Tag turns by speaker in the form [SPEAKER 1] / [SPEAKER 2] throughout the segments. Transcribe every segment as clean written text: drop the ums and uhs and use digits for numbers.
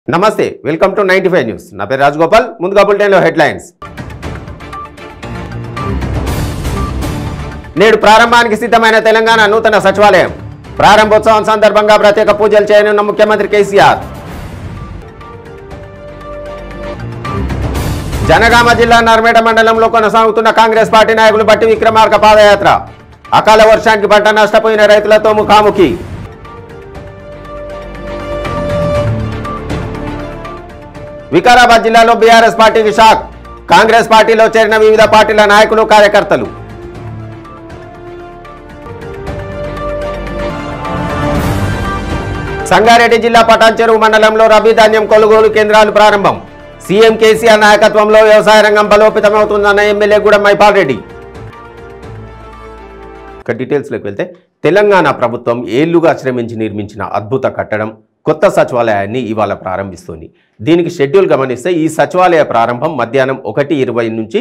[SPEAKER 1] నమస్తే welcome to 95 news నా పేరు రాజగోపాల్ ముందుగా బులెటిన్లో హెడ్లైన్స్ నేడు ప్రారంభానికి సిద్ధమైన తెలంగాణ నూతన సచివాలయం ప్రారంభోత్సవం సందర్భంగా ప్రత్యేక పూజలు చేయనున్న ముఖ్యమంత్రి కేసీఆర్ జనగామ జిల్లా నర్మేట మండలంలో కొనసాగుతున్న కాంగ్రెస్ పార్టీ నాయకులు బట్టి విక్రమార్క పాదయాత్ర అకాల వర్షానికి పంట నష్టపోయిన రైతులతో ముఖాముఖి వికారాబాద్ జిల్లాలో బీఆర్ఎస్ పార్టీకి షాక్ కాంగ్రెస్ పార్టీలో చేరిన వివిధ పార్టీల నాయకులు కార్యకర్తలు సంగారెడ్డి జిల్లా పటాన్చెరువు మండలంలో రబీ ధాన్యం కొనుగోలు కేంద్రాలు ప్రారంభం సీఎం కేసీఆర్ నాయకత్వంలో వ్యవసాయ రంగం బలోపేతమవుతుందన్న ఎమ్మెల్యే గూడెం మైపాల్ రెడ్డి డీటెయిల్స్లోకి వెళ్తే తెలంగాణ ప్రభుత్వం ఏళ్లుగా శ్రమించి నిర్మించిన అద్భుత కట్టడం కొత్త సచివాలయాన్ని ఇవాళ ప్రారంభిస్తుంది దీనికి షెడ్యూల్ గమనిస్తే ఈ సచివాలయ ప్రారంభం మధ్యాహ్నం 1:20 నుంచి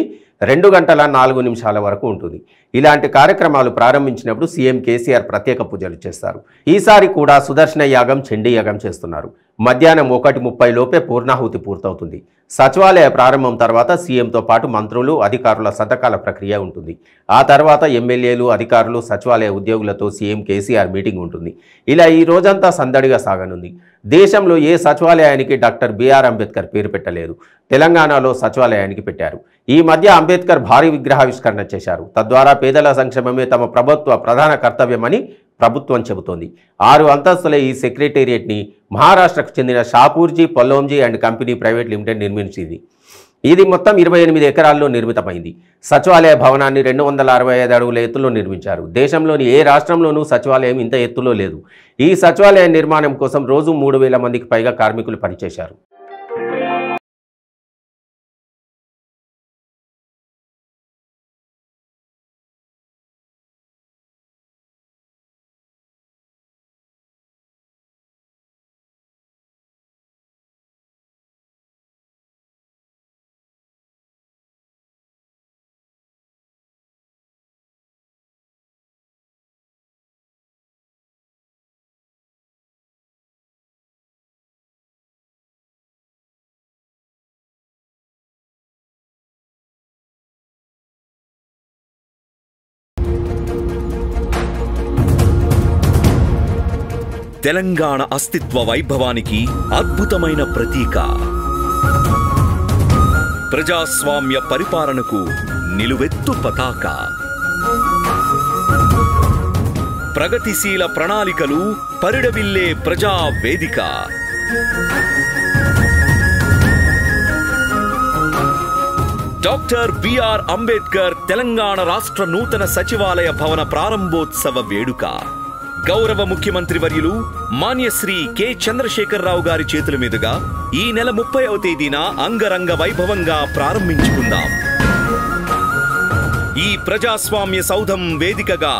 [SPEAKER 1] 2:04 వరకు ఉంటుంది ఇలాంటి కార్యక్రమాలు ప్రారంభించినప్పుడు సీఎం కేసీఆర్ ప్రత్యేక పూజలు చేస్తారు ఈసారి కూడా సుదర్శన యాగం చండీ యాగం చేస్తున్నారు మధ్యాహ్నం 1:30 లోపే పూర్ణాహుతి పూర్తవుతుంది సచివాలయ ప్రారంభం తర్వాత సీఎంతో పాటు మంత్రులు అధికారుల సంతకాల ప్రక్రియ ఉంటుంది ఆ తర్వాత ఎమ్మెల్యేలు అధికారులు సచివాలయ ఉద్యోగులతో సీఎం కేసీఆర్ మీటింగ్ ఉంటుంది ఇలా ఈ రోజంతా సందడిగా సాగనుంది దేశంలో ఏ సచివాలయానికి డాక్టర్ బిఆర్ అంబేద్కర్ పేరు పెట్టలేదు తెలంగాణలో సచివాలయానికి పెట్టారు ఈ మధ్య అంబేద్కర్ భారీ విగ్రహావిష్కరణ చేశారు తద్వారా పేదల సంక్షేమమే తమ ప్రభుత్వ ప్రధాన కర్తవ్యమని ప్రభుత్వం చెబుతోంది 6 అంతస్తుల ఈ సెక్రటేరియట్ని మహారాష్ట్రకు చెందిన Shapoorji Pallonji and company private limited నిర్మించింది ఇది మొత్తం 28 ఎకరాల్లో నిర్మితమైంది సచివాలయ భవనాన్ని 265 అడుగుల ఎత్తులో నిర్మించారు దేశంలోని ఏ రాష్ట్రంలోనూ సచివాలయం ఇంత ఎత్తులో లేదు ఈ సచివాలయ నిర్మాణం కోసం రోజు 3,000 మందికి పైగా కార్మికులు పనిచేశారు
[SPEAKER 2] తెలంగాణ అస్తిత్వ వైభవానికి అద్భుతమైన ప్రతీక ప్రజాస్వామ్య పరిపాలనకు నిలువెత్తు పతాక ప్రగతిశీల ప్రణాళికలు పరిడవిల్లే ప్రజా వేదిక డాక్టర్ బిఆర్ అంబేద్కర్ తెలంగాణ రాష్ట్ర నూతన సచివాలయ భవన ప్రారంభోత్సవ వేడుక గౌరవ ముఖ్యమంత్రి వర్యులు మాన్యశ్రీ కె చంద్రశేఖరరావు గారి చేతుల మీదుగా ఈ నెల 30వ తేదీన అంగరంగ వైభవంగా ప్రారంభించుకుందాం ఈ ప్రజాస్వామ్య సౌధం వేదికగా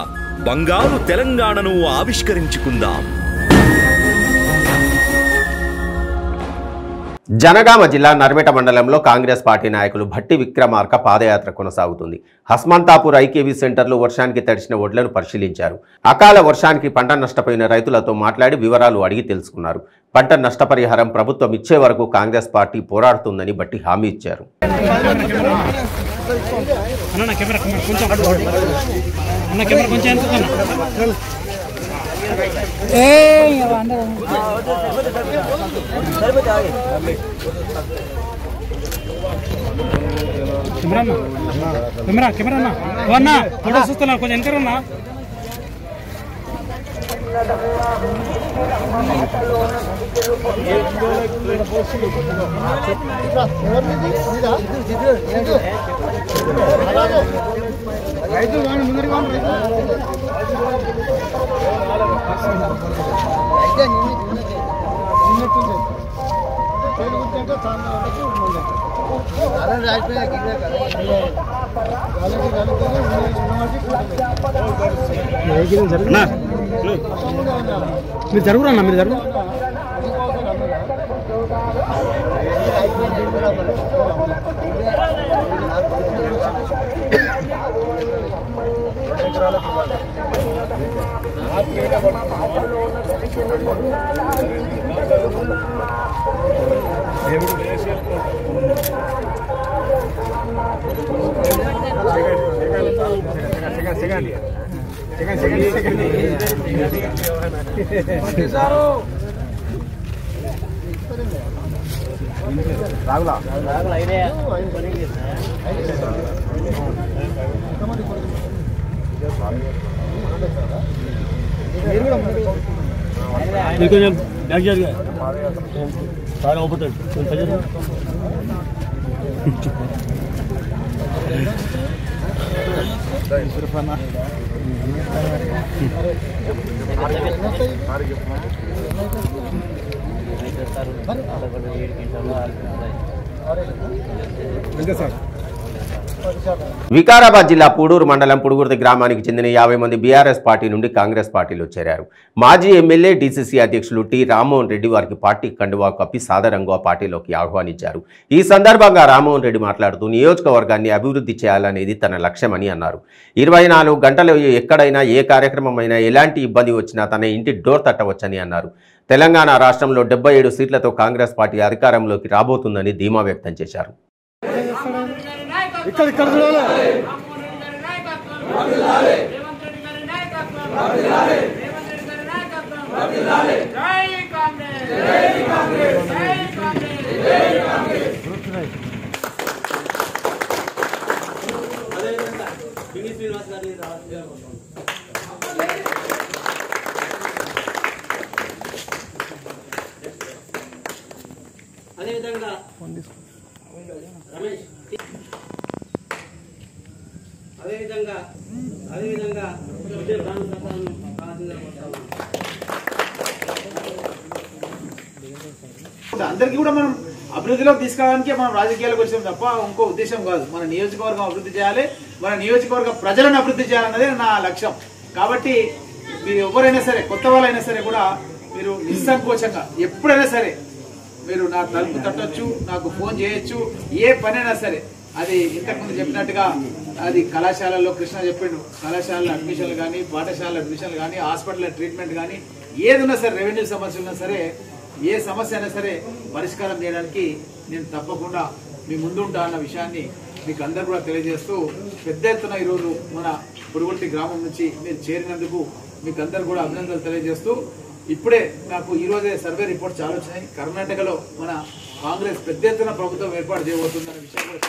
[SPEAKER 2] బంగారు తెలంగాణను ఆవిష్కరించుకుందాం
[SPEAKER 1] జనగామ జిల్లా నర్మేట మండలంలో కాంగ్రెస్ పార్టీ నాయకులు భట్టి విక్రమార్క పాదయాత్ర కొనసాగుతుంది హస్మంతాపూర్ ఐకేవీ సెంటర్లో వర్షానికి తడిసిన వడ్లను పరిశీలించారు అకాల వర్షానికి పంట నష్టపోయిన రైతులతో మాట్లాడి వివరాలు అడిగి తెలుసుకున్నారు పంట నష్టపరిహారం ప్రభుత్వం ఇచ్చే వరకు కాంగ్రెస్ పార్టీ పోరాడుతుందని బట్టి హామీ ఇచ్చారు
[SPEAKER 3] కెమెరా ఫోటో చూస్తున్నా కొంచెం వెనకరన్నా మీరు జరుగురన్నా మీరు జరుగు
[SPEAKER 4] Thank you.
[SPEAKER 1] వికారాబాద్ జిల్లా పూడూరు మండలం పుడుగుర్తి గ్రామానికి చెందిన 50 మంది బీఆర్ఎస్ పార్టీ నుండి కాంగ్రెస్ పార్టీలో చేరారు. మాజీ ఎమ్మెల్యే డీసీసీ అధ్యక్షులు టి రామ్మోహన్ రెడ్డి వారికి పార్టీ కండువా కప్పి సాదరంగా పార్టీలోకి ఆహ్వానించారు. ఈ సందర్భంగా రామ్మోహన్ రెడ్డి మాట్లాడుతూ నియోజకవర్గాన్ని అభివృద్ధి చేయాలనేది తన లక్ష్యమని అన్నారు. 24 గంటలు ఎక్కడైనా ఏ కార్యక్రమమైనా ఎలాంటి ఇబ్బంది వచ్చినా తన ఇంటి డోర్ తట్టవచ్చని అన్నారు. తెలంగాణ రాష్ట్రంలో 77 సీట్లతో కాంగ్రెస్ పార్టీ అధికారంలోకి రాబోతుందని ధీమా వ్యక్తం చేశారు.
[SPEAKER 4] అదేవిధంగా అందరికీ కూడా మనం అభివృద్ధిలోకి తీసుకురావడానికి మనం రాజకీయాలకు వచ్చాం తప్ప ఇంకో ఉద్దేశం కాదు. మన నియోజకవర్గం అభివృద్ధి చేయాలి, మన నియోజకవర్గ ప్రజలను అభివృద్ధి చేయాలన్నదే నా లక్ష్యం. కాబట్టి మీరు ఎవరైనా సరే, కొత్త వాళ్ళైనా సరే కూడా మీరు నిస్సంకోచంగా ఎప్పుడైనా సరే మీరు నా తలుపు తట్టొచ్చు, నాకు ఫోన్ చేయొచ్చు. ఏ పనైనా సరే, అది ఇంతకుముందు చెప్పినట్టుగా అది కళాశాలలో కృష్ణ చెప్పిండు, కళాశాలలో అడ్మిషన్లు కానీ, పాఠశాల అడ్మిషన్లు కానీ, హాస్పిటల్ ట్రీట్మెంట్ కానీ, ఏదున్నా సరే, రెవెన్యూ సమస్య ఉన్నా సరే, ఏ సమస్య అయినా సరే పరిష్కారం చేయడానికి నేను తప్పకుండా మీ ముందుంటా అన్న విషయాన్ని మీకు అందరు కూడా తెలియజేస్తూ, పెద్ద ఎత్తున ఈరోజు మన పుడుగుర్తి గ్రామం నుంచి మీరు చేరినందుకు మీకు అందరు కూడా అభినందనలు తెలియజేస్తూ, ఇప్పుడే నాకు ఈరోజే సర్వే రిపోర్ట్ చాలా వచ్చినాయి. కర్ణాటకలో మన కాంగ్రెస్ పెద్ద ఎత్తున ప్రభుత్వం ఏర్పాటు చేయబోతుందన్న విషయం కూడా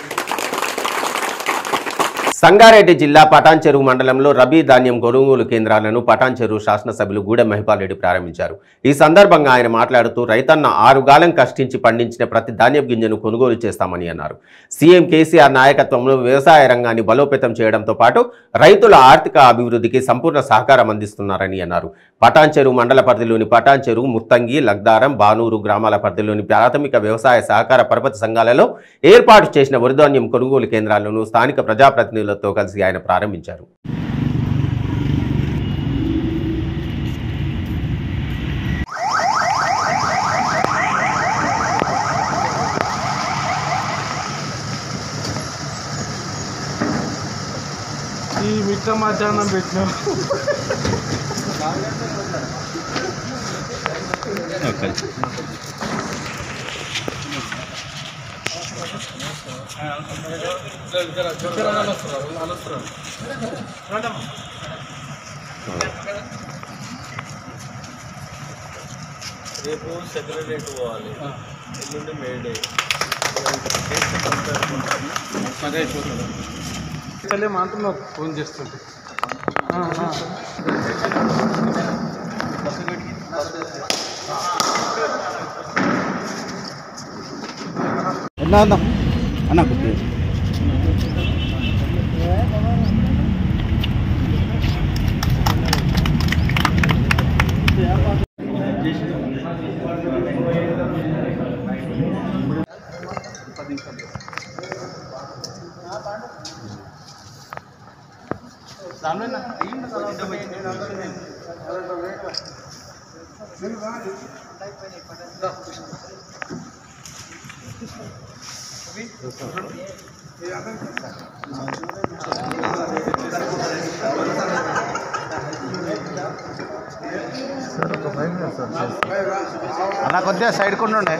[SPEAKER 1] సంగారెడ్డి జిల్లా పటాన్ చెరువు మండలంలో రబీ ధాన్యం కొనుగోలు కేంద్రాలను పటాన్ చెరువు శాసనసభ్యులు గూడెం మహిపాల్ రెడ్డి ప్రారంభించారు. ఈ సందర్భంగా ఆయన మాట్లాడుతూ రైతన్న 6 గాలం కష్టించి పండించిన ప్రతి ధాన్యం గింజను కొనుగోలు చేస్తామని అన్నారు. సీఎం కేసీఆర్ నాయకత్వంలో వ్యవసాయ రంగాన్ని బలోపేతం చేయడంతో పాటు రైతుల ఆర్థిక అభివృద్ధికి సంపూర్ణ సహకారం అందిస్తున్నారని అన్నారు. పటాన్ చెరువు మండల పరిధిలోని పటాన్ చెరువు, ముత్తంగి, లగ్దారం, బానూరు గ్రామాల పరిధిలోని ప్రాథమిక వ్యవసాయ సహకార పరపతి సంఘాలలో ఏర్పాటు చేసిన వరిధాన్యం కొనుగోలు కేంద్రాలను స్థానిక ప్రజాప్రతినిధులతో కలిసి ఆయన ప్రారంభించారు.
[SPEAKER 3] ఈ మిట్ట మధ్యాహ్నం పెట్టినాం.
[SPEAKER 5] రేపు సెక్రటరేట్ పోవాలి, ఎల్లుండి మేడే
[SPEAKER 3] మాత్రం ఫోన్ చేస్తుంటే
[SPEAKER 4] ఎలా ఉందా అన్న కుట్టి అన్న కొద్దిగా సైడ్ కొండ ఉండే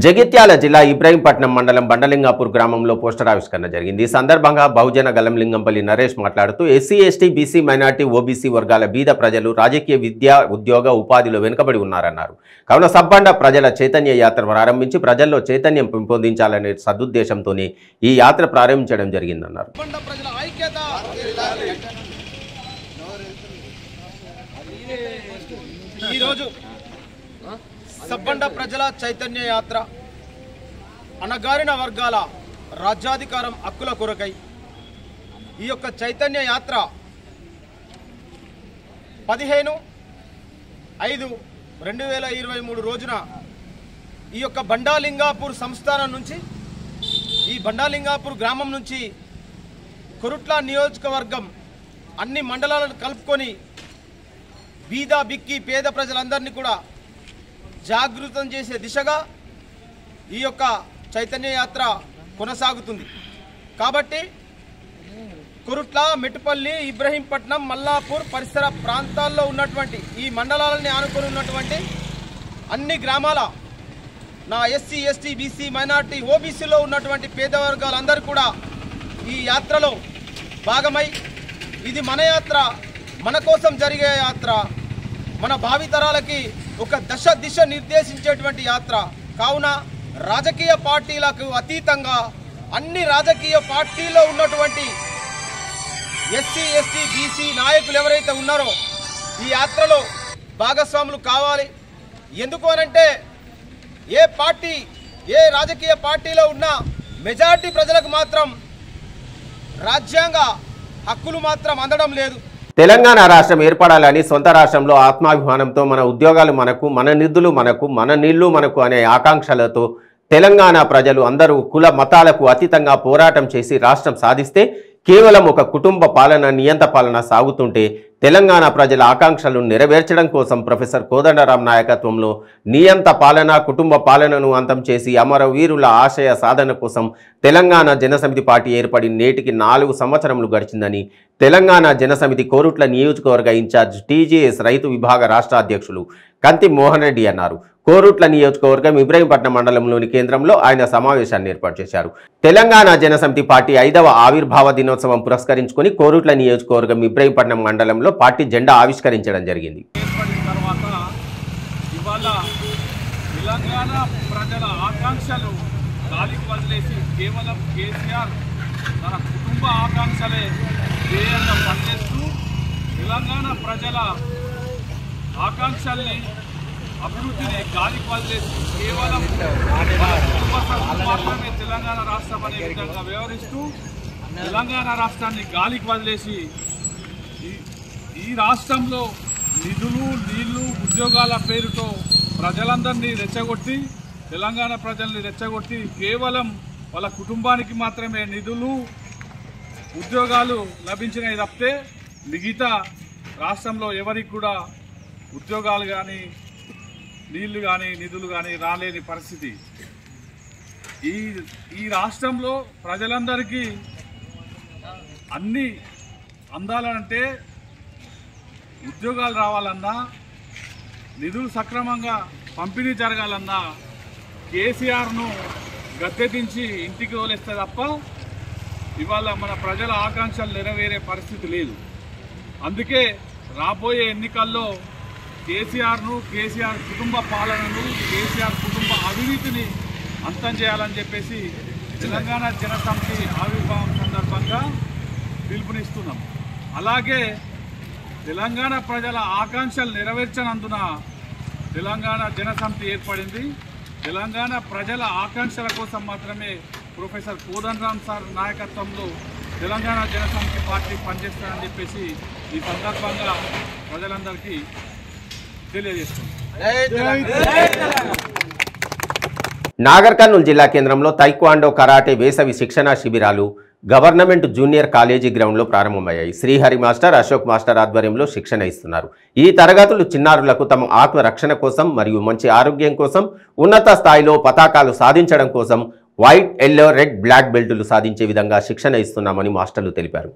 [SPEAKER 1] జగిత్యాల జిల్లా ఇబ్రహీంపట్నం మండలం బండలింగాపూర్ గ్రామంలో పోస్టర్ ఆవిష్కరణ జరిగింది. ఈ సందర్భంగా బహుజన గలంలింగంపల్లి నరేష్ మాట్లాడుతూ SC ST BC minority OBC వర్గాల బీద ప్రజలు రాజకీయ విద్య ఉద్యోగ ఉపాధిలో వెనుకబడి ఉన్నారన్నారు. కావున సబ్బండ ప్రజల చైతన్య యాత్ర ప్రారంభించి ప్రజల్లో చైతన్యం పెంపొందించాలనే సదుద్దేశంతోనే ఈ యాత్ర ప్రారంభించడం జరిగిందన్నారు.
[SPEAKER 6] ఈరోజు సబ్బండ ప్రజల చైతన్య యాత్ర అణగారిన వర్గాల రాజ్యాధికారం హక్కుల కొరకై ఈ యొక్క చైతన్య యాత్ర 15/5/2023 రోజున ఈ యొక్క బండాలింగాపూర్ సంస్థానం నుంచి ఈ బండాలింగాపూర్ గ్రామం నుంచి కొరుట్ల నియోజకవర్గం అన్ని మండలాలను కలుపుకొని బీద బిక్కి పేద ప్రజలందరినీ కూడా జాగృతం చేసే దిశగా ఈ యొక్క చైతన్య యాత్ర కొనసాగుతుంది. కాబట్టి కొరుట్ల, మెట్టుపల్లి, ఇబ్రహీంపట్నం, మల్లాపూర్ పరిసర ప్రాంతాల్లో ఉన్నటువంటి ఈ మండలాలని ఆనుకొని ఉన్నటువంటి అన్ని గ్రామాల నా ఎస్సీ ఎస్టీ బీసీ మైనార్టీ ఓబీసీలో ఉన్నటువంటి పేద వర్గాలందరూ కూడా ఈ యాత్రలో భాగమై ఇది మన యాత్ర, మన కోసం జరిగే యాత్ర, మన భావితరాలకి ఒక దిశ నిర్దేశించేటువంటి యాత్ర. కావున రాజకీయ పార్టీలకు అతీతంగా అన్ని రాజకీయ పార్టీల్లో ఉన్నటువంటి ఎస్సీ ఎస్టీ బీసీ నాయకులు ఎవరైతే ఉన్నారో ఈ యాత్రలో భాగస్వాములు కావాలి. ఎందుకు అనంటే ఏ పార్టీ ఏ రాజకీయ పార్టీలో ఉన్న మెజారిటీ ప్రజలకు మాత్రం రాజ్యాంగ హక్కులు మాత్రం అందడం లేదు.
[SPEAKER 1] తెలంగాణ రాష్ట్రం ఏర్పడాలని సొంత రాష్ట్రంలో ఆత్మాభిమానంతో మన ఉద్యోగాలు మనకు, మన నిధులు మనకు, మన నీళ్లు మనకు అనే ఆకాంక్షలతో తెలంగాణ ప్రజలు అందరూ కుల మతాలకు అతీతంగా పోరాటం చేసి రాష్ట్రం సాధిస్తే కేవలం ఒక కుటుంబ పాలన, నియంత పాలన సాగుతుంటే తెలంగాణ ప్రజల ఆకాంక్షలను నెరవేర్చడం కోసం ప్రొఫెసర్ కోదండరాం నాయకత్వంలో నియంత పాలన, కుటుంబ పాలనను అంతం చేసి అమరవీరుల ఆశయ సాధన కోసం తెలంగాణ జనసమితి పార్టీ ఏర్పడి నేటికి 4 సంవత్సరములు గడిచిందని తెలంగాణ జనసమితి కోరుట్ల నియోజకవర్గ ఇన్ఛార్జ్ టీజేఎస్ రైతు విభాగ రాష్ట్ర అధ్యక్షులు కంతి మోహన్ రెడ్డి అన్నారు. కోరుట్ల నియోజకవర్గం ఇబ్రహీంపట్నం మండలంలోని కేంద్రంలో ఆయన సమావేశాన్ని ఏర్పాటు చేశారు. తెలంగాణ జనసమితి పార్టీ 5వ ఆవిర్భావ దినోత్సవం పురస్కరించుకొని కోరుట్ల నియోజకవర్గం ఇబ్రహీంపట్నం మండలంలో పార్టీ జెండా ఆవిష్కరించడం జరిగింది.
[SPEAKER 7] తెలంగాణ ప్రజల ఆకాంక్షలు గాలికి వదిలేసి కేవలం కేసీఆర్ తన కుటుంబ ఆకాంక్షలే ధ్యేయంగా పనిచేస్తూ తెలంగాణ ప్రజల ఆకాంక్షల్ని అభివృద్ధిని గాలికి వదిలేసి కేవలం మాత్రమే తెలంగాణ రాష్ట్రం అనే విధంగా వ్యవహరిస్తూ తెలంగాణ రాష్ట్రాన్ని గాలికి వదిలేసి ఈ రాష్ట్రంలో నిధులు, నీళ్లు, ఉద్యోగాల పేరుతో ప్రజలందరినీ రెచ్చగొట్టి తెలంగాణ ప్రజల్ని రెచ్చగొట్టి కేవలం వాళ్ళ కుటుంబానికి మాత్రమే నిధులు, ఉద్యోగాలు లభించినవి తప్పితే మిగతా రాష్ట్రంలో ఎవరికి కూడా ఉద్యోగాలు కానీ, నీళ్లు కానీ, నిధులు కానీ రాలేని పరిస్థితి. ఈ రాష్ట్రంలో ప్రజలందరికీ అన్నీ అందాలంటే ఉద్యోగాలు రావాలన్నా, నిధులు సక్రమంగా పంపిణీ జరగాలన్నా కేసీఆర్ను గద్దెదించి ఇంటికి వదిలేస్తే తప్ప ఇవాళ మన ప్రజల ఆకాంక్షలు నెరవేరే పరిస్థితి లేదు. అందుకే రాబోయే ఎన్నికల్లో కేసీఆర్ను, కేసీఆర్ కుటుంబ పాలనను, కేసీఆర్ కుటుంబ అవినీతిని అంతం చేయాలని చెప్పేసి తెలంగాణ జనసమితి ఆవిర్భావం సందర్భంగా పిలుపునిస్తున్నాం. అలాగే తెలంగాణ ప్రజల ఆకాంక్షలు నెరవేర్చనందున తెలంగాణ జనసమితి ఏర్పడింది. తెలంగాణ ప్రజల ఆకాంక్షల కోసం మాత్రమే ప్రొఫెసర్ కోదండరాం సార్ నాయకత్వంలో తెలంగాణ జనసమితి పార్టీ పనిచేస్తారని చెప్పేసి ఈ సందర్భంగా ప్రజలందరికీ తెలియజేస్తుంది.
[SPEAKER 1] నాగర్ కర్నూలు జిల్లా కేంద్రంలో తైక్వాండో, కరాటే వేసవి శిక్షణా శిబిరాలు గవర్నమెంట్ జూనియర్ కాలేజీ గ్రౌండ్లో ప్రారంభమయ్యాయి. శ్రీహరి మాస్టర్, అశోక్ మాస్టర్ ఆధ్వర్యంలో శిక్షణ ఇస్తున్నారు. ఈ తరగతులు చిన్నారులకు తమ ఆత్మరక్షణ కోసం మరియు మంచి ఆరోగ్యం కోసం, ఉన్నత స్థాయిలో పతాకాలు సాధించడం కోసం వైట్, ఎల్లో, రెడ్, బ్లాక్ బెల్టులు సాధించే విధంగా శిక్షణ ఇస్తున్నామని మాస్టర్లు తెలిపారు.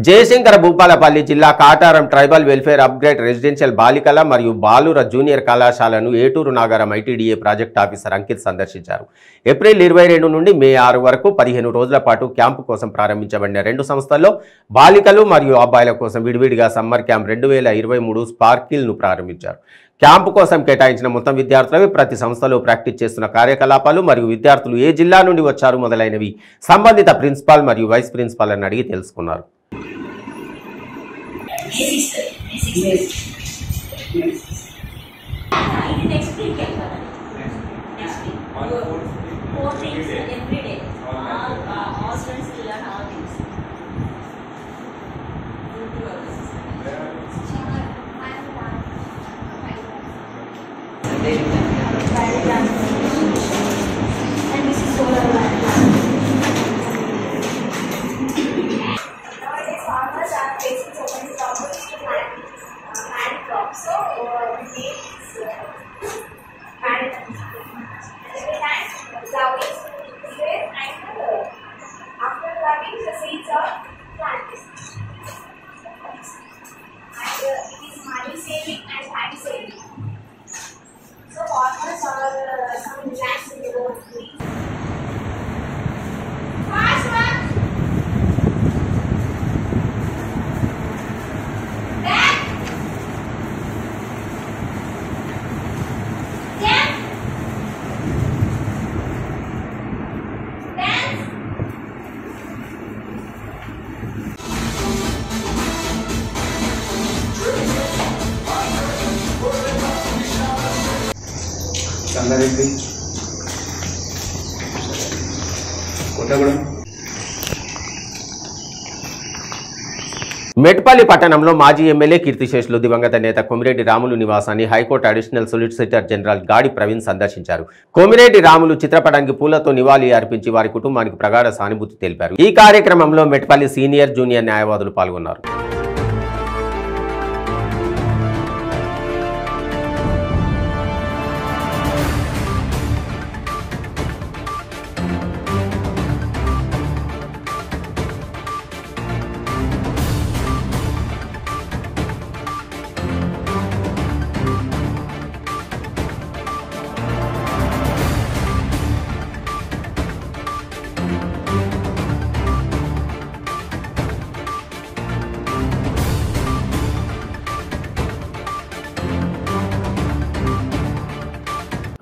[SPEAKER 1] జయశంకర భూపాలపల్లి జిల్లా Kataram tribal welfare upgrade residential బాలికల మరియు బాలుర జూనియర్ కళాశాలను Eturu Nagaram ITDA project officer Ankit సందర్శించారు. ఏప్రిల్ 22 నుండి మే 6 వరకు 15 రోజుల పాటు క్యాంపు కోసం ప్రారంభించబడిన 2 సంస్థల్లో బాలికలు మరియు అబ్బాయిల కోసం విడివిడిగా సమ్మర్ క్యాంప్ 2023 స్పార్కిల్ను ప్రారంభించారు. క్యాంపు కోసం కేటాయించిన మొత్తం విద్యార్థులవి, ప్రతి సంస్థలో ప్రాక్టీస్ చేస్తున్న కార్యకలాపాలు మరియు విద్యార్థులు ఏ జిల్లా నుండి వచ్చారు మొదలైనవి సంబంధిత ప్రిన్సిపాల్ మరియు వైస్ ప్రిన్సిపాల్ని అడిగి తెలుసుకున్నారు.
[SPEAKER 8] సంగారెడ్డి, కొత్తగూడెం.
[SPEAKER 1] మెట్పల్లి పట్టణంలో మాజీ ఎమ్మెల్యే కీర్తిశేషులు దివంగత నేత కొమిరెడ్డి రాములు నివాసాన్ని హైకోర్టు అడిషనల్ సొలిసిటర్ జనరల్ గాడి ప్రవీణ్ సందర్శించారు. కొమిరెడ్డి రాములు చిత్రపటానికి పూలతో నివాళి అర్పించి వారి కుటుంబానికి ప్రగాఢ సానుభూతి తెలిపారు. ఈ కార్యక్రమంలో మెట్పల్లి సీనియర్, జూనియర్ న్యాయవాదులు పాల్గొన్నారు.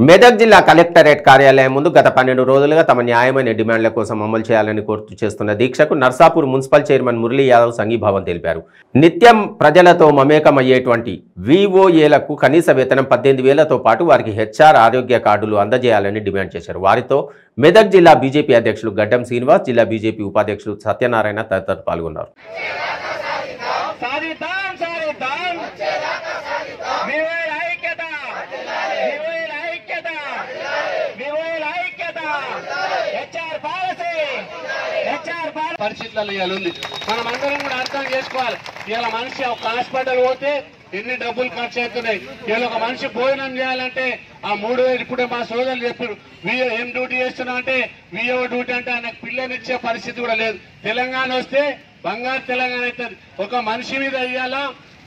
[SPEAKER 1] మెదక్ జిల్లా కలెక్టరేట్ కార్యాలయం ముందు గత 12 రోజులుగా తమ న్యాయమైన డిమాండ్ల కోసం అమలు చేయాలని కోరుతూ చేస్తున్న దీక్షకు నర్సాపూర్ మున్సిపల్ చైర్మన్ మురళీ యాదవ్ సంఘీభావం తెలిపారు. నిత్యం ప్రజలతో మమేకమయ్యేటువంటి విఓఏలకు కనీస వేతనం 18,000తో పాటు వారికి హెచ్ఆర్ ఆరోగ్య కార్డులు అందజేయాలని డిమాండ్ చేశారు. వారితో మెదక్ జిల్లా బీజేపీ అధ్యక్షులు గడ్డం శ్రీనివాస్, జిల్లా బీజేపీ ఉపాధ్యక్షులు సత్యనారాయణ తదితరులు పాల్గొన్నారు.
[SPEAKER 9] పరిస్థితులలో ఇవాళ ఉంది. మనం అందరం కూడా అర్థం చేసుకోవాలి. ఇవాళ మనిషి ఒక హాస్పిటల్ పోతే ఎన్ని డబ్బులు ఖర్చు అవుతున్నాయి. ఇవాళ ఒక మనిషి భోజనం చేయాలంటే ఆ 3,000. ఇప్పుడే మా సోదరులు చెప్పారు, ఏం డ్యూటీ చేస్తున్నా అంటే విఓ డ్యూటీ అంటే ఆయనకు పిల్లనిచ్చే పరిస్థితి కూడా లేదు. తెలంగాణ వస్తే బంగారు తెలంగాణ అవుతుంది. ఒక మనిషి మీద ఇవాళ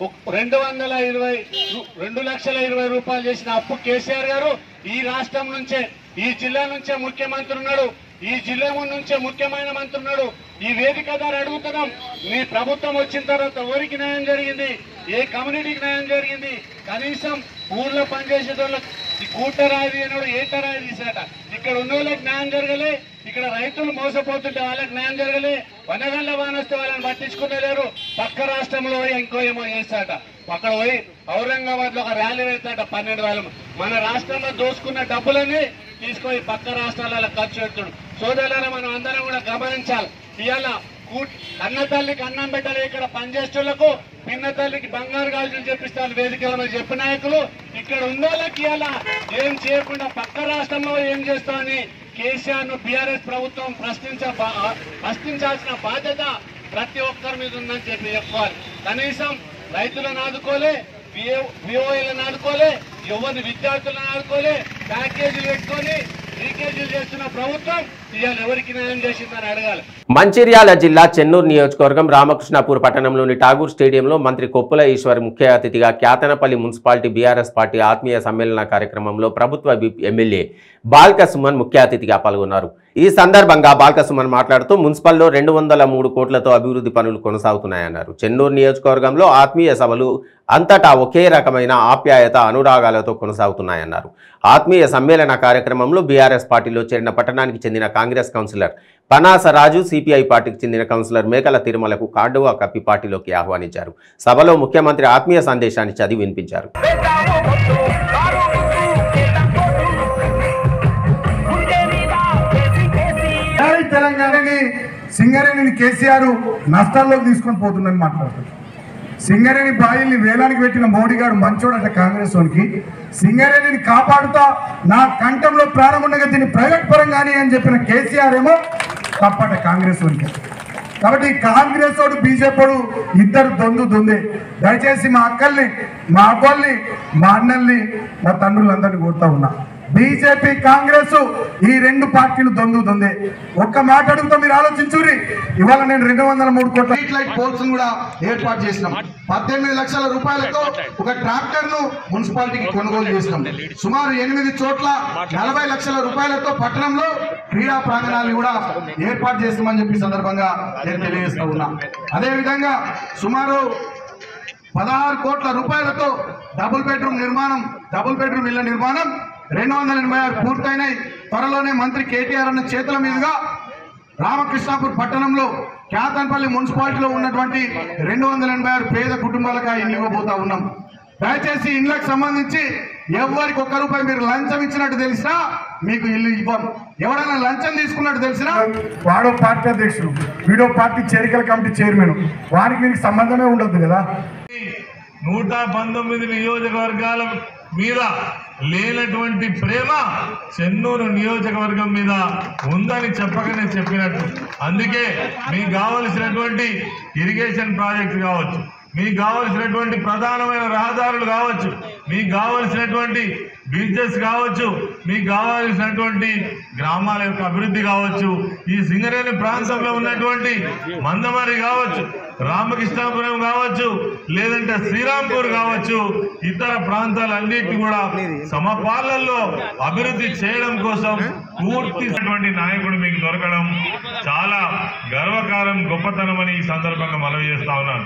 [SPEAKER 9] 2,20,000 రూపాయలు చేసిన అప్పు కేసీఆర్ గారు ఈ రాష్ట్రం నుంచే, ఈ జిల్లా నుంచే ముఖ్యమంత్రి ఉన్నాడు, ఈ జిల్లా నుంచే ముఖ్యమైన మంత్రి ఉన్నాడు. ఈ వేదిక ద్వారా అడుగుతున్నాం, మీ ప్రభుత్వం వచ్చిన తర్వాత ఎవరికి న్యాయం జరిగింది, ఏ కమ్యూనిటీకి న్యాయం జరిగింది? కనీసం ఊర్లో పనిచేసే వాళ్ళకి కూటరాయి అన్నాడు, ఏటరాయి తీసాట. ఇక్కడ ఉన్న వాళ్ళకి న్యాయం జరగలే, ఇక్కడ రైతులు మోసపోతుంటే వాళ్ళకి న్యాయం జరగలే, వనగళ్ళ వానొస్తే వాళ్ళని పట్టించుకునేలేరు. పక్క రాష్ట్రంలో ఇంకో ఏమో చేస్తాట, అక్కడ పోయి ఔరంగాబాద్ లో ఒక ర్యాలీ వెళ్తాట 12,000. మన రాష్ట్రంలో దోసుకున్న డబ్బులన్నీ తీసుకొని పక్క రాష్ట్రాలలో ఖర్చు పెడుతుడు. సోదరులను మనం అందరం కూడా గమనించాలి. ఇవాళ కన్న తల్లికి అన్నం పెట్టాలి, ఇక్కడ పనిచేసేళ్లకు పిన్న తల్లికి బంగారు గాజులు చెప్పిస్తారు వేదికల చెప్పిన నాయకులు. ఇక్కడ ఉన్న వాళ్ళకి ఇలా ఏం చేయకుండా పక్క రాష్ట్రంలో ఏం చేస్తామని కేసీఆర్ ను బీఆర్ఎస్ ప్రభుత్వం ప్రశ్నించాల్సిన బాధ్యత ప్రతి ఒక్కరి మీద ఉందని చెప్పుకోవాలి. కనీసం రైతులను ఆదుకోలే, విఓఏలను ఆదుకోలే, ఎవరిని విద్యార్థులను ఆదుకోలే, ప్యాకేజీలు పెట్టుకొని లీకేజీలు చేస్తున్న ప్రభుత్వం ఇవాళ ఎవరికి న్యాయం చేసిందని అడగాలి.
[SPEAKER 1] మంచిర్యాల జిల్లా చెన్నూరు నియోజకవర్గం రామకృష్ణాపూర్ పట్టణంలోని ఠాగూర్ స్టేడియంలో మంత్రి కొప్పుల ఈశ్వర్ ముఖ్య అతిథిగా క్యాతనపల్లి మున్సిపాలిటీ బీఆర్ఎస్ పార్టీ ఆత్మీయ సమ్మేళన కార్యక్రమంలో ప్రభుత్వ విప్ ఎమ్మెల్యే బాల్క సుమన్ ముఖ్య అతిథిగా పాల్గొన్నారు. ఈ సందర్భంగా బాల్క సుమన్ మాట్లాడుతూ మున్సిపల్లో 203 కోట్లతో అభివృద్ధి పనులు కొనసాగుతున్నాయన్నారు. చెన్నూరు నియోజకవర్గంలో ఆత్మీయ సభలు అంతటా ఒకే రకమైన ఆప్యాయత అనురాగాలతో కొనసాగుతున్నాయన్నారు. ఆత్మీయ సమ్మేళన కార్యక్రమంలో బీఆర్ఎస్ పార్టీలో చేరిన పట్టణానికి చెందిన కాంగ్రెస్ కౌన్సిలర్ పనాస రాజు, సిపిఐ పార్టీకి చెందిన కౌన్సిలర్ మేకల తిరుమలకు కాండువా కప్పి పార్టీలోకి ఆహ్వానించారు. సభలో ముఖ్యమంత్రి ఆత్మీయ సందేశాన్ని చదివి వినిపించారు.
[SPEAKER 10] తెలంగాణని సింగరేణిని కేసీఆర్ నష్టాల్లోకి తీసుకొని పోతుందని మాట్లాడుతున్నారు. సింగరేణి బాయిల్ని వేలానికి పెట్టిన మోడీ గారు మంచోడట కాంగ్రెస్ వానికి. సింగరేణిని కాపాడుతా నా కంఠంలో ప్రాణం ఉండగా దీన్ని ప్రైవేట్ పరంగానే అని చెప్పిన కేసీఆర్ ఏమో తప్పట కాంగ్రెస్ వానికి. కాబట్టి కాంగ్రెస్ వాడు బీజేపీ ఇద్దరు దొందే. దయచేసి మా అక్కల్ని, మా అబ్బల్ని, మా అన్నల్ని, మా తండ్రులందరినీ కోరుతా ఉన్నా, బీజేపీ కాంగ్రెస్ ఈ రెండు పార్టీలు దొందే. ఒక్క మాట అడుగుతా, మీరు ఆలోచించురి. ఇవాళ నేను 203 కోట్ల స్ట్రీట్ లైట్ పోల్స్ కూడా ఏర్పాటు చేసినాం. 18 లక్షల రూపాయలతో ఒక ట్రాక్టర్ ను మున్సిపాలిటీకి కొనుగోలు చేసినాం. సుమారు 8 చోట్ల 40 లక్షల రూపాయలతో పట్టణంలో క్రీడా ప్రాంగణాలను కూడా ఏర్పాటు చేస్తామని చెప్పి సందర్భంగా నేను తెలియజేస్తా ఉన్నా. అదేవిధంగా సుమారు 16 కోట్ల రూపాయలతో డబుల్ బెడ్రూమ్ ఇళ్ల నిర్మాణం 286 పూర్తయినాయి. త్వరలోనే మంత్రి కేటీఆర్ అన్న చేతుల మీదుగా రామకృష్ణాపూర్ పట్టణంలో క్యాతన్పల్లి మున్సిపాలిటీలో ఉన్నటువంటి 286 పేద కుటుంబాలకు ఇల్లు ఇవ్వబోతా ఉన్నాం. దయచేసి ఇళ్లకు సంబంధించి ఎవరికి ఒక్క రూపాయి మీరు లంచం ఇచ్చినట్టు తెలిసినా మీకు ఇల్లు ఇవ్వం. ఎవరైనా లంచం తీసుకున్నట్టు తెలిసినా వాడో పార్టీ అధ్యక్షుడు, వీడో పార్టీ చేరికల కమిటీ చైర్మన్, వారికి మీకు సంబంధమే ఉండదు కదా.
[SPEAKER 7] 119 నియోజకవర్గాల మీద లేనటువంటి ప్రేమ చెన్నూరు నియోజకవర్గం మీద ఉందని చెప్పకనే చెప్పినట్టు. అందుకే మీకు కావలసినటువంటి ఇరిగేషన్ ప్రాజెక్టు కావచ్చు, మీకు కావలసినటువంటి ప్రధానమైన రహదారులు కావచ్చు, మీకు కావలసినటువంటి బిజినెస్ కావచ్చు, మీకు కావలసినటువంటి గ్రామాల యొక్క అభివృద్ధి కావచ్చు, ఈ సింగరేణి ప్రాంతంలో ఉన్నటువంటి మందమరి కావచ్చు, రామకృష్ణాపురం కావచ్చు, లేదంటే శ్రీరాంపూర్ కావచ్చు, ఇతర ప్రాంతాలన్నిటి కూడా సమపాలనలో అభివృద్ధి చేయడం కోసం పూర్తిటువంటి నాయకుడు మీకు దొరకడం చాలా గర్వకారం, గొప్పతనం అని ఈ సందర్భంగా మనవి చేస్తా ఉన్నాను.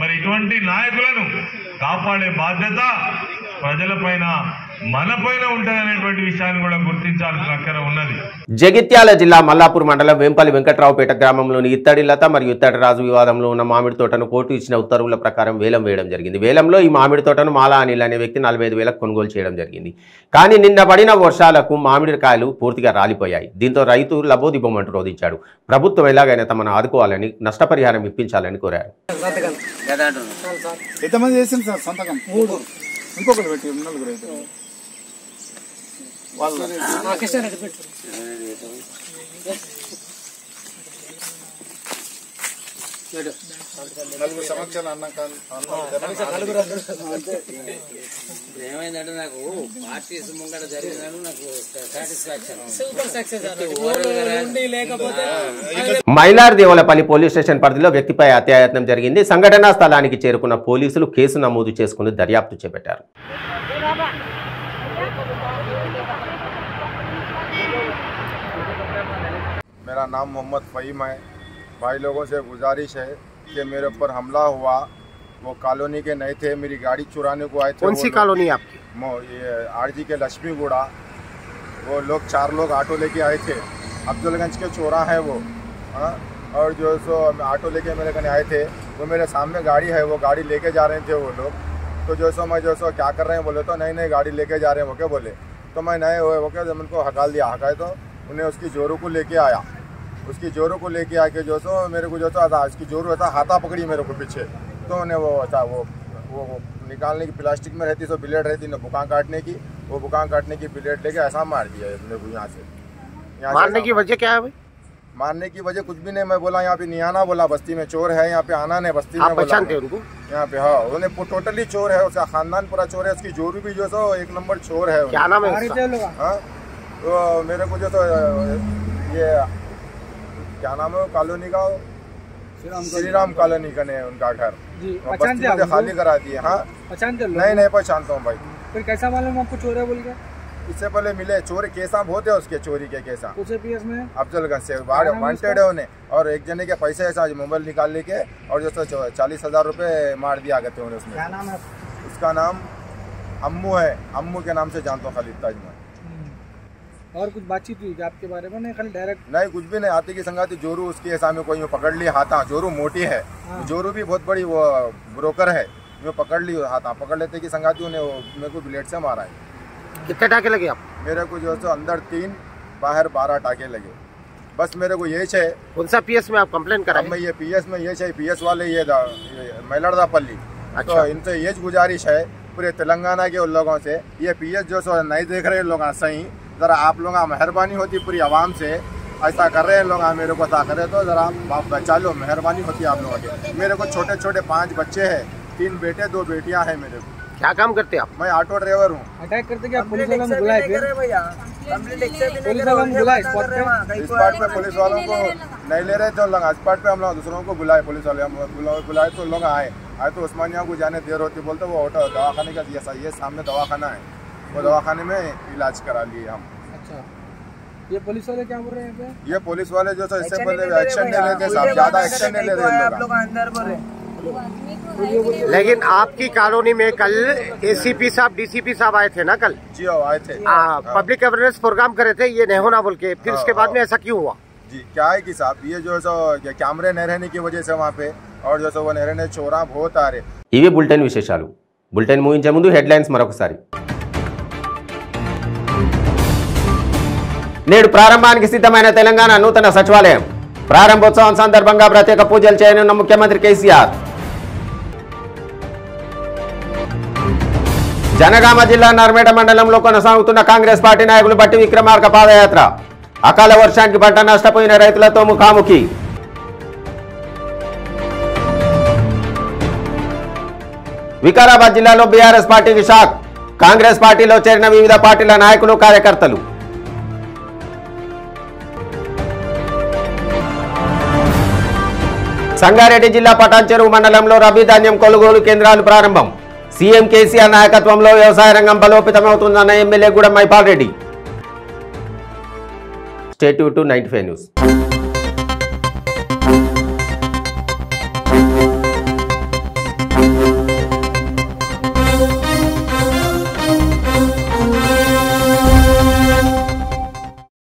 [SPEAKER 7] మరి ఇటువంటి నాయకులను కాపాడే బాధ్యత ప్రజలపైన, మనపైన ఉంటుందనేటువంటి విషయాన్ని కూడా గుర్తించాల్సిన అక్కర ఉన్నది.
[SPEAKER 1] జగిత్యాల జిల్లా మల్లాపూర్ మండలం వేంపల్లి వెంకట్రావుపేట గ్రామంలోని ఇత్తడి లత మరియు ఇత్తడి రాజు వివాదంలో ఉన్న మామిడి తోటను కోర్టు ఇచ్చిన ఉత్తర్వుల ప్రకారం వేలం వేయడం జరిగింది. వేలంలో ఈ మామిడి తోటను మాలా అనిల్ అనే వ్యక్తి 45,000 కొనుగోలు చేయడం జరిగింది. కానీ నిన్న పడిన వర్షాలకు మామిడికాయలు పూర్తిగా రాలిపోయాయి. దీంతో రైతు లబోదిబొమ్మంటూ రోధించాడు. ప్రభుత్వం ఎలాగైనా తమను ఆదుకోవాలని, నష్టపరిహారం ఇప్పించాలని కోరారు.
[SPEAKER 11] ఇంకొకటి పెట్టి 4 అయితే వాళ్ళు 4 సంవత్సరాలు అన్నాక
[SPEAKER 12] ఏమైందంటే నాకు పార్టీస్ ముంగట జరిగినాను, నాకు satisfaction, super success.
[SPEAKER 1] Mailardevpally police station పరిధిలో వ్యక్తిపై అత్యాయత్నం జరిగింది. సంఘటనా స్థలానికి చేరుకున్న పోలీసులు కేసు నమోదు చేసుకుని దర్యాప్తు చేపట్టారు.
[SPEAKER 11] मेरा नाम मोहम्मद फ़हीम है। भाई लोगों से गुजारिश है कि मेरे ऊपर हमला हुआ, वो कॉलोनी के नहीं थे, मेरी गाड़ी चुराने को आए थे।
[SPEAKER 6] कौन सी कॉलोनी आपकी?
[SPEAKER 11] ये आरजी के लक्ष्मीगुड़ा। वो लोग 4 लोग ऑटो लेके आए थे, अफजलगंज के चोरा है वो। हाँ, और जो सो ऑटो लेके मेरे कने आए थे, वो मेरे सामने गाड़ी है, वो गाड़ी लेके जा रहे थे वो लोग। तो जो सो मैं जो सो क्या कर रहे हैं बोले, तो नहीं गाड़ी लेके जा रहे हैं वो क्या बोले। तो मैं नहीं वो क्या जब उनको हकाल दिया, हकाए तो उन्हें उसकी जोरू को लेके आया। उसकी जोरू को लेके आके जो सो मेरे को जो सो था उसकी जोरू ऐसा हाथा पकड़ी मेरे को पीछे। तो उन्हें वो ऐसा वो निकालने की प्लास्टिक में रहती, सो ब्लेड रहती ना बुकान काटने की, वो बुकान काटने की ब्लेड लेके ऐसा मार दिया मेरे को यहाँ से।
[SPEAKER 6] मारने की वजह क्या है भाई?
[SPEAKER 11] मारने की वजह कुछ भी नहीं, मैं बोला यहाँ पे नहीं आना, बोला बस्ती में चोर है, यहाँ पे आना नहीं बस्ती में।
[SPEAKER 6] आप पहचानते हैं उनको?
[SPEAKER 11] यहाँ पे हाँ, उन्हें टोटली चोर है, उसका खानदान पूरा चोर है, उसकी जोरू भी जो सो 1 नंबर चोर है।
[SPEAKER 6] क्या नाम है?
[SPEAKER 11] हाँ, तो मेरे को जो तो ये क्या नाम है कॉलोनी का, श्री राम कॉलोनी का नहीं उनका घर, बस्ती में खाली करा दिए। हाँ
[SPEAKER 3] पहचानते?
[SPEAKER 11] नहीं पहचानता हूँ भाई।
[SPEAKER 3] फिर कैसा मालूम आपको चोर है बोल के?
[SPEAKER 11] इससे पहले मिले, चोर केसा बहुत है उसके, चोरी के केसा
[SPEAKER 3] पीएस में
[SPEAKER 11] अफजलगंज से वांटेड है उन्हें। और एक जने के पैसे ऐसा मोबाइल निकाल लेके और जो 40,000 रुपये मार दिया गए थे उन्हें उसमें।
[SPEAKER 3] क्या नाम है?
[SPEAKER 11] उसका नाम अम्मू है, अम्मू के नाम से जानता हूँ खाली ताज में।
[SPEAKER 3] और कुछ बातचीत हुई आपके बारे में? नहीं खाली डायरेक्ट?
[SPEAKER 11] नहीं कुछ भी नहीं, आती की संगाती जोरू उसके ऐसा में कोई पकड़ ली हाथा, जोरू मोटी है। जोरू भी बहुत बड़ी वो ब्रोकर है, जो पकड़ ली हाथा, पकड़ लेते की संगाती उन्हें मेरे को ब्लेड से मारा है।
[SPEAKER 6] कितने टाके लगे आप?
[SPEAKER 11] मेरे को जो है अंदर 3 बाहर 12 टाके लगे। बस मेरे को ये है।
[SPEAKER 6] कौन सा पीएस में आप कंप्लेन कराए?
[SPEAKER 11] मैं ये पीएस में ये है, पीएस वाले ये मैलड़दापल्ली।
[SPEAKER 6] अच्छा।
[SPEAKER 11] तो इनसे ये गुजारिश है पूरे तेलंगाना के उन लोगों से, ये पीएस जो सो नहीं देख रहे लोग सही, ज़रा आप लोग मेहरबानी होती पूरी आवाम से, ऐसा कर रहे हैं लोग मेरे को ऐसा करे तो ज़रा आप बचा लो, मेहरबानी होती है आप लोगों की। मेरे को छोटे छोटे 5 बच्चे हैं, 3 बेटे 2 बेटियां हैं मेरे को।
[SPEAKER 6] क्या काम करते हैं आप?
[SPEAKER 11] मैं ऑटो ड्राइवर हूँ।
[SPEAKER 3] अटैक करते क्या पुलिस वालों को बुलाए? पुलिस वालों को बुलाए स्पॉट
[SPEAKER 11] पे पुलिस वालों को नहीं ले रहे थे लोग, स्पॉट पे हम लोग दूसरों को बुलाए, पुलिस वाले हम बुलाए तो लोग आए तो उस्मानिया को जाने देर होती, बोलते वो ऑटो दवाखाने का ये सामने दवाखाना है, वो दवाखाने में इलाज करा लिए हम।
[SPEAKER 3] अच्छा, ये पुलिस वाले क्या बोल रहे हैं?
[SPEAKER 11] ये पुलिस वाले जो सो इससे पहले एक्शन नहीं लेते साहब, ज्यादा एक्शन नहीं ले रहे लोग।
[SPEAKER 6] लेकिन आपकी कॉलोनी में कल एसीपी साहब डीसीपी साहब आए थे ना कल?
[SPEAKER 11] जी आए थे।
[SPEAKER 6] पब्लिक अवेयरनेस प्रोग्राम करे थे, ये नहीं होना बोल के, फिर उसके बाद में ऐसा क्यों हुआ?
[SPEAKER 11] जी क्या है कि साहब ये जो सो कैमरे नहीं रहने की वजह से वहाँ पे, और जो सो वो नहीं रहने चोरा बहुत आ रहे।
[SPEAKER 1] ఇవి బులెటిన్ విశేషాలు. బులెటిన్ ముగించే ముందు హెడ్లైన్స్ మరొకసారి. నేడు ప్రారంభానికి సిద్ధమైన తెలంగాణ నూతన సచివాలయం. ప్రారంభోత్సవం సందర్భంగా ప్రత్యేక పూజలు చేయనున్న ముఖ్యమంత్రి కేసీఆర్. జనగామ జిల్లా నర్మేట మండలంలో కొనసాగుతున్న కాంగ్రెస్ పార్టీ నాయకులు బట్టి విక్రమార్క పాదయాత్ర. అకాల వర్షానికి పంట నష్టపోయిన రైతులతో ముఖాముఖి. వికారాబాద్ జిల్లాలో బీఆర్ఎస్ పార్టీకి షాక్. కాంగ్రెస్ పార్టీలో చేరిన వివిధ పార్టీల నాయకులు కార్యకర్తలు. సంగారెడ్డి జిల్లా పటాన్చెరువు మండలంలో రబీ ధాన్యం కొనుగోలు కేంద్రాలు ప్రారంభం. సీఎం కేసీఆర్ నాయకత్వంలో వ్యవసాయ రంగం బలోపేతమవుతుందన్న MLA Gudem Mahipal Reddy. Stay tuned to 95 news.